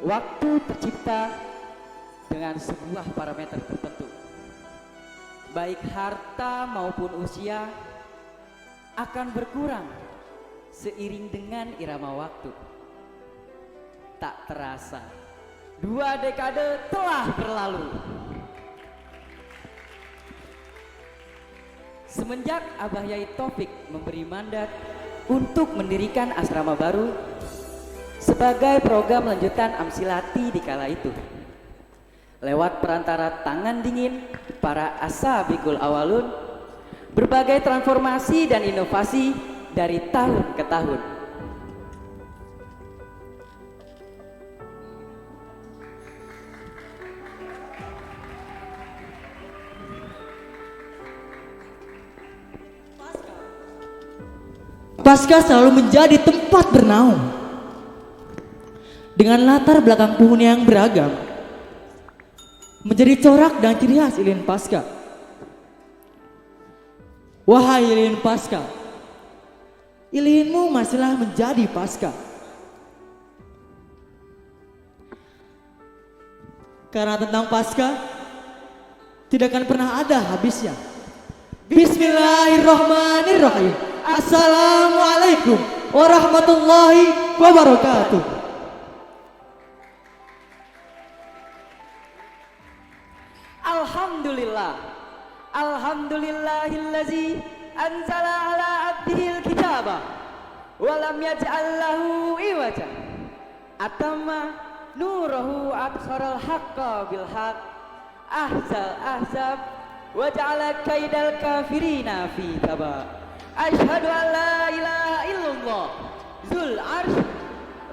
Waktu tercipta dengan sebuah parameter tertentu. Baik harta maupun usia akan berkurang seiring dengan irama waktu. Tak terasa, 2 dekade telah berlalu. Semenjak Abah Yai Taufik memberi mandat untuk mendirikan asrama baru sebagai program lanjutan Amsilati di kala itu. Lewat perantara tangan dingin para ashabikul awalun, berbagai transformasi dan inovasi dari tahun ke tahun. Pasca selalu menjadi tempat bernaung dengan latar belakang penghuni yang beragam, menjadi corak dan ciri khas Ilin Pasca. Wahai Ilin Pasca, Ilinmu masihlah menjadi Pasca. Karena tentang Pasca tidak akan pernah ada habisnya. Bismillahirrahmanirrahim. Assalamualaikum warahmatullahi wabarakatuh. Alhamdulillah, alhamdulillahillazi anzala ala abdihil kitaba wa lam yaj'al lahu iwaja atamma nurahu absaral haqqa bil haqq ahzal ahzab wa ja'ala kaidal kafirina fi tabaq. Asyhadu an la ilaha illallah zul arsh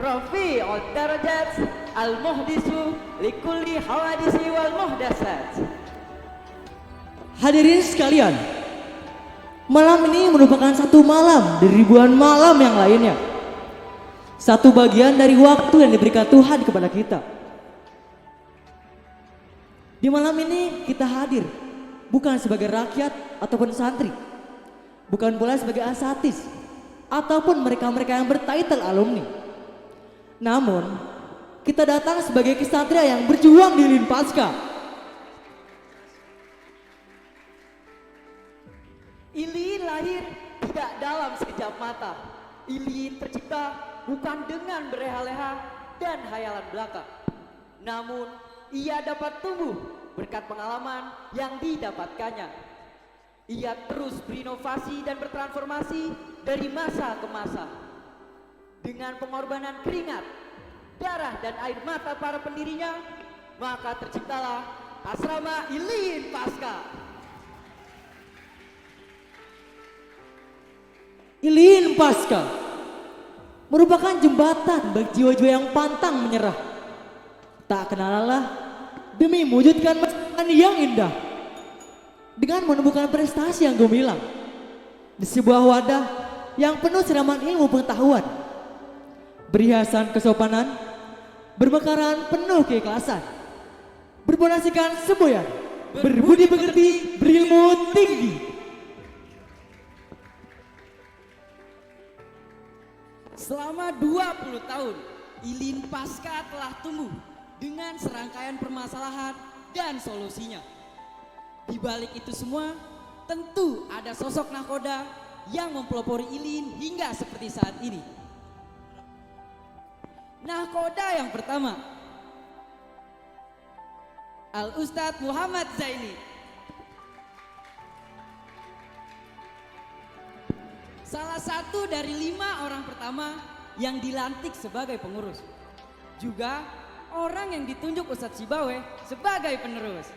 rafi'ud darajat al muhdisu likulli hawadisi wal muhdasat. Hadirin sekalian, malam ini merupakan satu malam dari ribuan malam yang lainnya. Satu bagian dari waktu yang diberikan Tuhan kepada kita. Di malam ini kita hadir bukan sebagai rakyat ataupun santri, bukan pula sebagai asatis ataupun mereka-mereka yang bertitle alumni. Namun kita datang sebagai kesatria yang berjuang di Ilin Pasca. Ilin lahir tidak dalam sekejap mata. Ilin tercipta bukan dengan berleha-leha dan hayalan belaka. Namun ia dapat tumbuh berkat pengalaman yang didapatkannya. Ia terus berinovasi dan bertransformasi dari masa ke masa. Dengan pengorbanan keringat, darah dan air mata para pendirinya, maka terciptalah asrama Ilin Pasca. Ilin Pasca merupakan jembatan bagi jiwa-jiwa yang pantang menyerah, tak kenal lelah demi mewujudkan masa depan yang indah. Dengan menemukan prestasi yang gemilang di sebuah wadah yang penuh siraman ilmu pengetahuan, berhiasan kesopanan, berbekaran penuh keikhlasan, berpondasikan semboyan, berbudi pekerti, berilmu tinggi. Selama 20 tahun, Ilin Pasca telah tumbuh dengan serangkaian permasalahan dan solusinya. Di balik itu semua, tentu ada sosok nahkoda yang mempelopori Ilin hingga seperti saat ini. Nahkoda yang pertama, Al-Ustadz Muhammad Zaini. Salah satu dari 5 orang pertama yang dilantik sebagai pengurus. Juga orang yang ditunjuk Ustadz Sibawe sebagai penerus.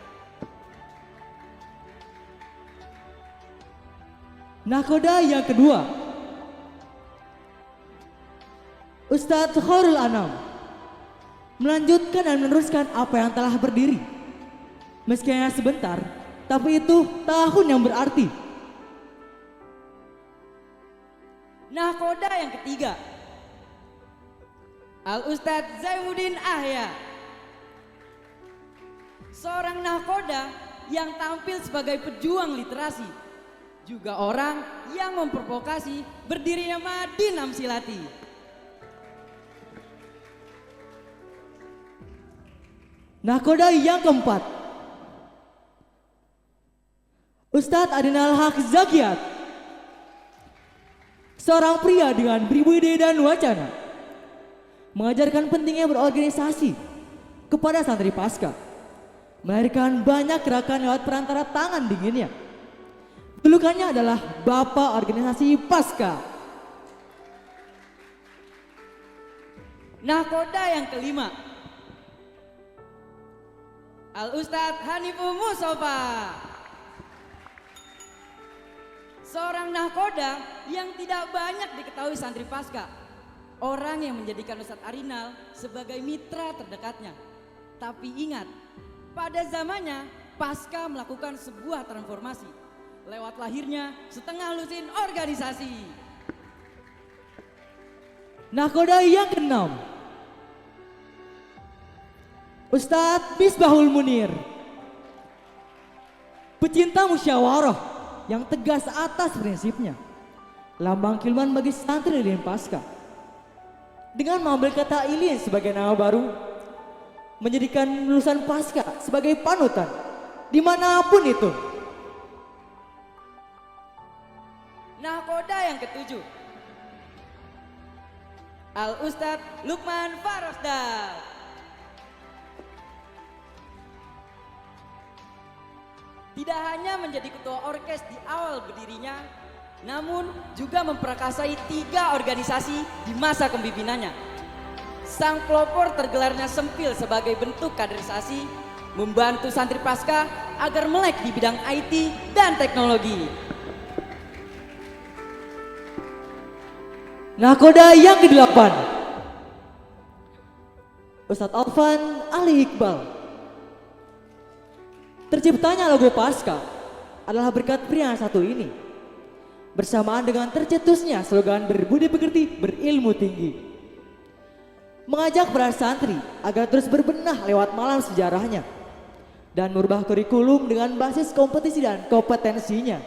Nahkoda yang kedua, Ustadz Khairul Anam, melanjutkan dan meneruskan apa yang telah berdiri. Meski hanya sebentar, tapi itu tahun yang berarti. Nahkoda yang ketiga, Al-Ustadz Zainuddin Ahya. Seorang nahkoda yang tampil sebagai pejuang literasi, juga orang yang memprovokasi berdirinya Madin Amsilati. Nakoda yang keempat, Ustadz Adinal Haq Zakiat, seorang pria dengan beribu ide dan wacana, mengajarkan pentingnya berorganisasi kepada santri Paskah, melahirkan banyak gerakan lewat perantara tangan dinginnya. Julukannya adalah Bapak Organisasi Paskah. Nakoda yang kelima, Al-Ustadz Haniful Musofa, seorang nakoda yang tidak banyak diketahui santri Paskah. Orang yang menjadikan Ustadz Arinal sebagai mitra terdekatnya. Tapi ingat, pada zamannya Paskah melakukan sebuah transformasi lewat lahirnya setengah lusin organisasi. Nakoda yang keenam, Ustadz Misbahul Munir, pecinta musyawarah yang tegas atas prinsipnya, lambang keilmuan bagi santri Lilin Paskah. Dengan mengambil kata ilin sebagai nama baru, menjadikan lulusan Paskah sebagai panutan dimanapun itu. Nakoda yang ketujuh, Al-Ustadz Lukman Farosdar, tidak hanya menjadi ketua orkes di awal berdirinya, namun juga memperakasai 3 organisasi di masa kepemimpinannya. Sang pelopor tergelarnya Sempil sebagai bentuk kaderisasi, membantu santri Paskah agar melek di bidang IT dan teknologi. Nakoda yang ke-8, Ustadz Alvan Ali Iqbal. Terciptanya logo Paskah adalah berkat pria satu ini, bersamaan dengan tercetusnya slogan berbudi pekerti, berilmu tinggi, mengajak para santri agar terus berbenah lewat malam sejarahnya dan merubah kurikulum dengan basis kompetisi dan kompetensinya.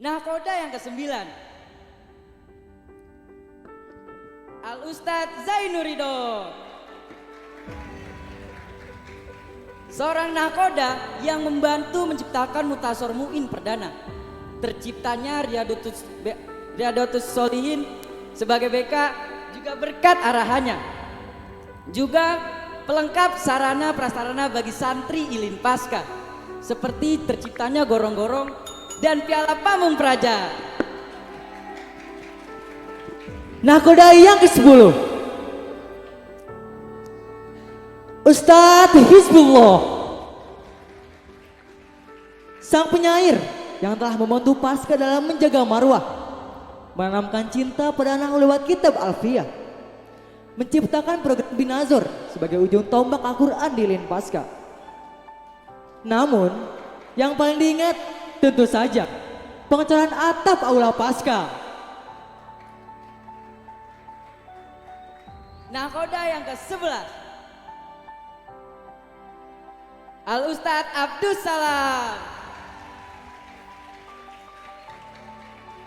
Nakoda yang ke-9, Al-Ustadz Zainurido, seorang nakoda yang membantu menciptakan Mutasor Mu'in perdana. Terciptanya Riyadatus Solihin sebagai BK juga berkat arahannya. Juga pelengkap sarana prasarana bagi santri Ilin Paskah, seperti terciptanya gorong-gorong dan piala pamung praja. Nakoda yang ke-10, Ustadz Hizbullah, sang penyair yang telah membantu Paskah dalam menjaga marwah, menanamkan cinta pada anak lewat kitab Alfiyah, menciptakan program Binazor sebagai ujung tombak Al-Quran di Lilin Paskah. Namun yang paling diingat tentu saja pengecoran atap aula Paskah. Nakoda yang ke-11, Al-Ustadz Abdus Salam,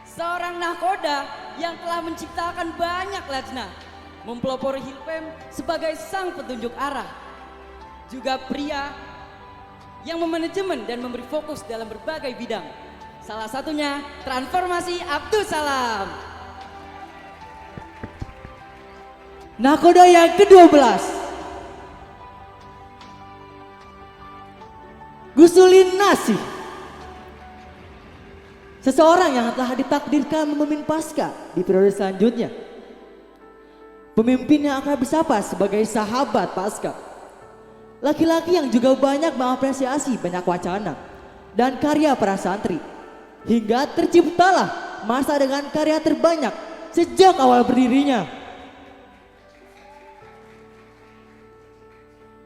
seorang nakoda yang telah menciptakan banyak lajnah, mempelopori Hilpem sebagai sang petunjuk arah. Juga pria yang memanajemen dan memberi fokus dalam berbagai bidang. Salah satunya transformasi Abdus Salam. Nakoda yang ke-12, Gusulin Nasih, seseorang yang telah ditakdirkan memimpin Paskah di periode selanjutnya. Pemimpin yang akan disapa sebagai sahabat Paskah, laki-laki yang juga banyak mengapresiasi banyak wacana dan karya para santri, hingga terciptalah masa dengan karya terbanyak sejak awal berdirinya.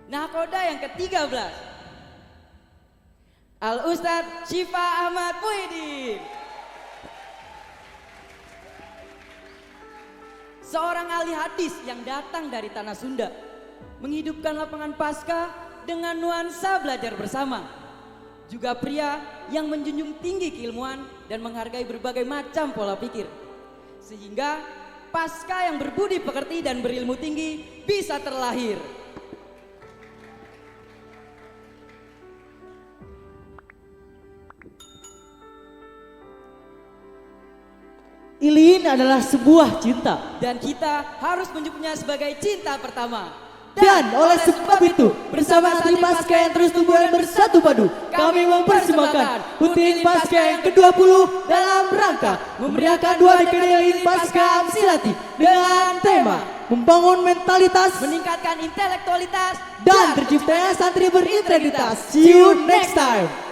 Nakoda yang ke-13, Al-Ustadz Syifa Ahmad Muhyiddin, seorang ahli hadis yang datang dari tanah Sunda, menghidupkan lapangan Paskah dengan nuansa belajar bersama. Juga pria yang menjunjung tinggi keilmuan dan menghargai berbagai macam pola pikir, sehingga Pasca yang berbudi pekerti dan berilmu tinggi bisa terlahir. Ilin adalah sebuah cinta. Dan kita harus menyebutnya sebagai cinta pertama. Dan oleh sebab itu, bersama Santri Pasca yang terus tumbuh dan bersatu padu, kami mempersembahkan HUT Ilin Pasca yang ke-20 dalam rangka memeriahkan 2 dekade Ilin Pasca Amsilati dengan tema membangun mentalitas Meningkatkan intelektualitas dan terciptanya santri berintegritas. See you next time.